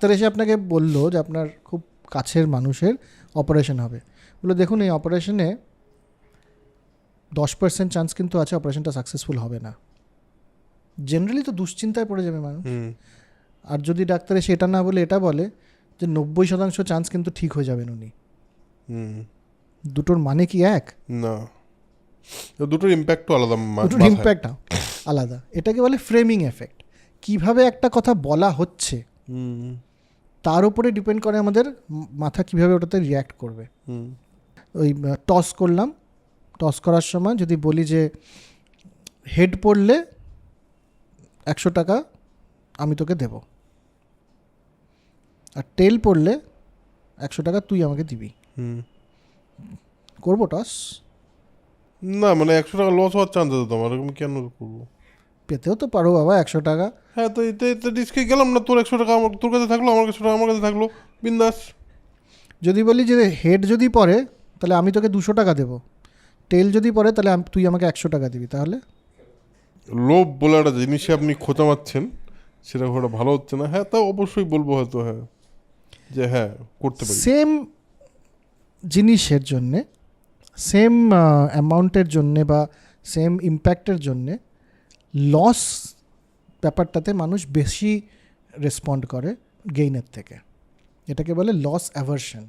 Doctor এসে আপনাকে বললো যে আপনার খুব কাছের মানুষের অপারেশন হবে, বলে দেখুন এই অপারেশনে 10% চান্স কিন্তু আছে অপারেশনটা সাকসেসফুল হবে না। জেনারেলি তো দুশ্চিন্তায় পড়ে যাবে মানুষ। আর যদি ডাক্তার এসে এটা না বলে এটা বলে যে 90% চান্স কিন্তু ঠিক হয়ে যাবেন উনি, দুটোর মানে কি এক? না, দুটোর ইম্প্যাক্টও আলাদা, দুটোর ইম্প্যাক্ট আলাদা। এটাকে বলে ফ্রেমিং এফেক্ট। কিভাবে একটা কথা বলা হচ্ছে তার উপরে ডিপেন্ড করে আমাদের মাথা কিভাবে ওটাতে রিয়্যাক্ট করবে। ওই টস করলাম, টস করার সময় যদি বলি যে হেড পড়লে 100 টাকা আমি তোকে দেব, আর টেল পড়লে 100 টাকা তুই আমাকে দিবি, করবো টস? না, মানে 100 টাকা লস হওয়ার চান্স আছে তোমার, আমি কেন করবো? পেতেও তো পারো বাবা 100 টাকা। হ্যাঁ, তো এতে রিস্কে গেলাম না, তোর 100 টাকা আমার তোর কাছে থাকলো, আমার 100 টাকা আমার কাছে থাকলো, বিন্দাস। যদি বলি যে হেড যদি পড়ে তাহলে আমি তোকে 200 টাকা দেবো, টেল যদি পড়ে তাহলে তুই আমাকে 100 টাকা দিবি, তাহলে লোভ বলে একটা জিনিসে আপনি খোঁচা মারছেন, সেটা ওটা ভালো হচ্ছে না। হ্যাঁ, তা অবশ্যই বলবো হয়তো, হ্যাঁ, যে হ্যাঁ করতে পারি। সেম জিনিসের জন্যে, সেম অ্যামাউন্টের জন্যে বা সেম ইম্প্যাক্টের জন্যে লস ব্যাপারটাতে মানুষ বেশি রেসপন্ড করে গেইনের থেকে। এটাকে বলে লস অ্যাভারশন।